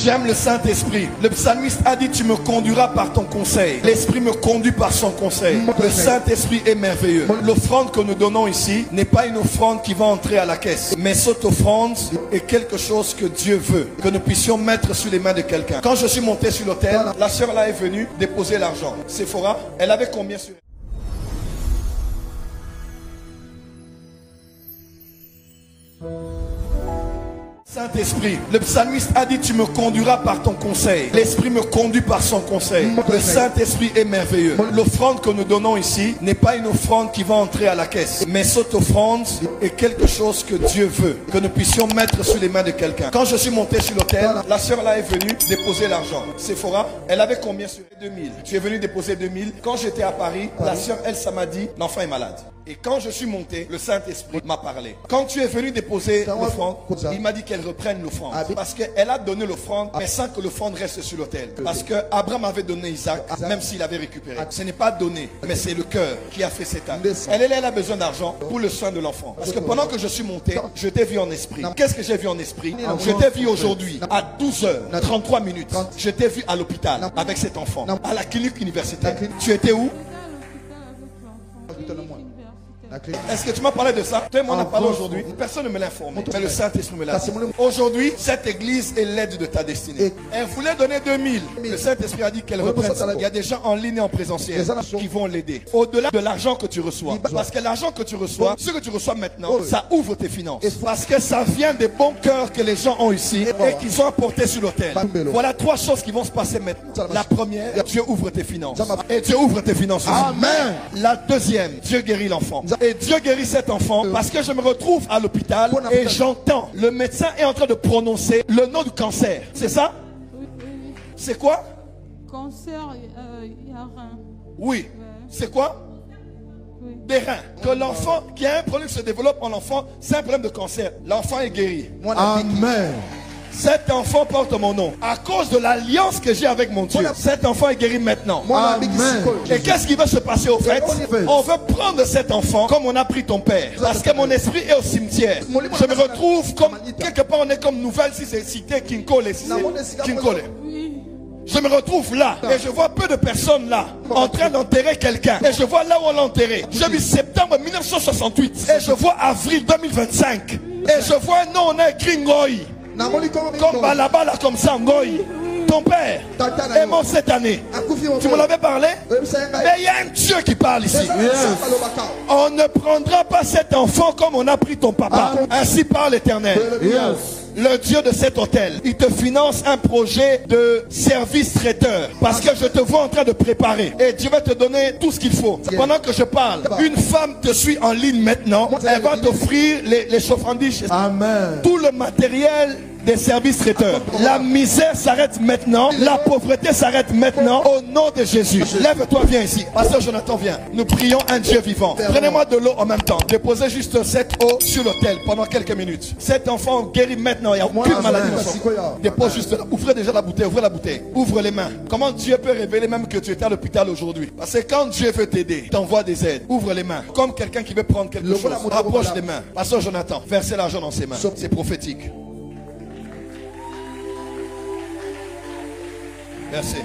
J'aime le Saint-Esprit. Le psalmiste a dit, tu me conduiras par ton conseil. L'Esprit me conduit par son conseil. Le Saint-Esprit est merveilleux. L'offrande que nous donnons ici n'est pas une offrande qui va entrer à la caisse. Mais cette offrande est quelque chose que Dieu veut, que nous puissions mettre sur les mains de quelqu'un. Quand je suis monté sur l'autel, la sœur là est venue déposer l'argent. Sephora, elle avait combien sur... Saint-Esprit, le psalmiste a dit, tu me conduiras par ton conseil. L'Esprit me conduit par son conseil. Le Saint-Esprit est merveilleux. L'offrande que nous donnons ici n'est pas une offrande qui va entrer à la caisse. Mais cette offrande est quelque chose que Dieu veut, que nous puissions mettre sur les mains de quelqu'un. Quand je suis monté sur l'autel, la sœur là est venue déposer l'argent. Sephora, elle avait combien sur 2000? Tu es venu déposer 2000. Quand j'étais à Paris, la sœur Elsa m'a dit, l'enfant est malade. Et quand je suis monté, le Saint-Esprit m'a parlé. Quand tu es venu déposer l'offrande, il m'a dit qu'elle reprenne l'offrande. Parce qu'elle a donné l'offrande, mais sans que l'offrande reste sur l'autel. Parce que Abraham avait donné Isaac, même s'il avait récupéré. Ce n'est pas donné, mais c'est le cœur qui a fait cet acte. Elle a besoin d'argent pour le soin de l'enfant. Parce que pendant que je suis monté, je t'ai vu en esprit. Qu'est-ce que j'ai vu en esprit? Je t'ai vu aujourd'hui, à 12h33 minutes. Je t'ai vu à l'hôpital avec cet enfant, à la clinique universitaire. Tu étais où? Est-ce que tu m'as parlé de ça? Toi et moi on a parlé aujourd'hui. Personne ne me l'a informé, mais le Saint-Esprit me l'a dit. Aujourd'hui, cette église est l'aide de ta destinée. Elle voulait donner 2000. Le Saint-Esprit a dit qu'elle reprenne ça. Il y a des gens en ligne et en présentiel qui vont l'aider. Au-delà de l'argent que tu reçois. Parce que l'argent que tu reçois, ce que tu reçois maintenant, ça ouvre tes finances. Parce que ça vient des bons cœurs que les gens ont ici et qu'ils ont apportés sur l'autel. Voilà 3 choses qui vont se passer maintenant. La première, Dieu ouvre tes finances. Et Dieu ouvre tes finances. Amen. La deuxième, Dieu guérit l'enfant. Et Dieu guérit cet enfant parce que je me retrouve à l'hôpital et j'entends le médecin est en train de prononcer le nom du cancer. C'est ça? C'est quoi? Cancer, il y a rein. Oui. C'est quoi? Des reins. Que l'enfant qui a un problème se développe en enfant, c'est un problème de cancer. L'enfant est guéri. Amen. Cet enfant porte mon nom. À cause de l'alliance que j'ai avec mon Dieu, cet enfant est guéri maintenant. Amen. Et qu'est-ce qui va se passer au fait? On veut prendre cet enfant comme on a pris ton père. Parce que mon esprit est au cimetière. Je me retrouve comme, quelque part on est comme nouvelle si c'est cité Kinkole. Kinkole. Je me retrouve là et je vois peu de personnes là en train d'enterrer quelqu'un. Et je vois là où on l'a enterré. J'ai vu septembre 1968 et je vois avril 2025. Et je vois un nom, on a écrit Ngoï. Comme Balabala, comme ça, Ngoï. Ton père est mort cette année. Tu me l'avais parlé? Mais il y a un Dieu qui parle ici. On ne prendra pas cet enfant comme on a pris ton papa. Ainsi parle l'Éternel. Le Dieu de cet hôtel, il te finance un projet de service traiteur. Parce que je te vois en train de préparer. Et Dieu va te donner tout ce qu'il faut. Pendant que je parle, une femme te suit en ligne maintenant. Elle va t'offrir les chauffandises. Amen. Tout le matériel des services traiteurs. La misère s'arrête maintenant. La pauvreté s'arrête maintenant. Au nom de Jésus. Lève-toi, viens ici. Pasteur Jonathan, viens. Nous prions un Dieu vivant. Prenez-moi de l'eau en même temps. Déposez juste cette eau sur l'autel pendant quelques minutes. Cet enfant guérit maintenant. Il n'y a aucune maladie dans son corps. Dépose juste là. Ouvrez déjà la bouteille. Ouvrez la bouteille. Ouvre les mains. Comment Dieu peut révéler même que tu étais à l'hôpital aujourd'hui? Parce que quand Dieu veut t'aider, t'envoie des aides. Ouvre les mains. Comme quelqu'un qui veut prendre quelque chose. Rapproche les mains. Pasteur Jonathan, versez l'argent dans ses mains. C'est prophétique. Merci.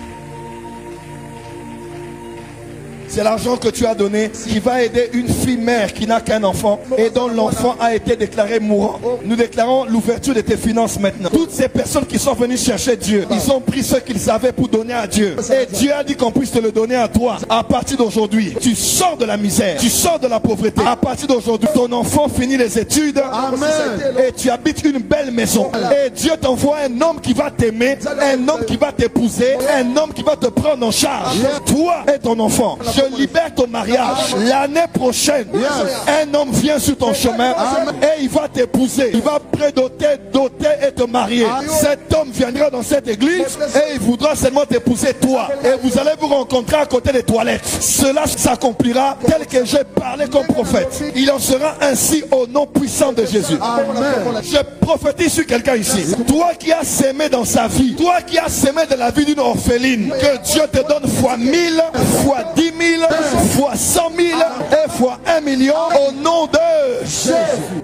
C'est l'argent que tu as donné qui va aider une fille mère qui n'a qu'un enfant et dont l'enfant a été déclaré mourant. Nous déclarons l'ouverture de tes finances maintenant. Toutes ces personnes qui sont venues chercher Dieu, ils ont pris ce qu'ils avaient pour donner à Dieu. Et Dieu a dit qu'on puisse te le donner à toi. À partir d'aujourd'hui, tu sors de la misère, tu sors de la pauvreté. À partir d'aujourd'hui, ton enfant finit les études. Amen. Et tu habites une belle maison. Et Dieu t'envoie un homme qui va t'aimer, un homme qui va t'épouser, un homme qui va te prendre en charge. Toi et ton enfant. Je libère ton mariage. L'année prochaine, un homme vient sur ton chemin et il va t'épouser. Il va prédoter, doter et te marier. Cet homme viendra dans cette église et il voudra seulement t'épouser toi. Et vous allez vous rencontrer à côté des toilettes. Cela s'accomplira tel que j'ai parlé comme prophète. Il en sera ainsi au nom puissant de Jésus. Amen. Je prophétise sur quelqu'un ici. Toi qui as sémé dans sa vie, toi qui as sémé dans la vie d'une orpheline, que Dieu te donne fois 1000, fois 10 000, fois 100 000 et fois 1 million au nom de Jésus.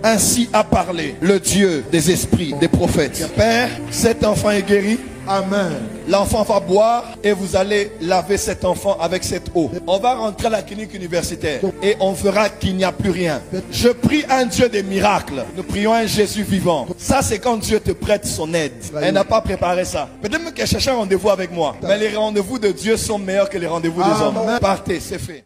Ainsi a parlé le Dieu des esprits, des prophètes. Père, cet enfant est guéri. Amen. L'enfant va boire et vous allez laver cet enfant avec cette eau. On va rentrer à la clinique universitaire et on verra qu'il n'y a plus rien. Je prie un Dieu des miracles. Nous prions un Jésus vivant. Ça, c'est quand Dieu te prête son aide. Elle n'a pas préparé ça. Peut-être qu'elle cherche un rendez-vous avec moi. Mais les rendez-vous de Dieu sont meilleurs que les rendez-vous des hommes. Partez, c'est fait.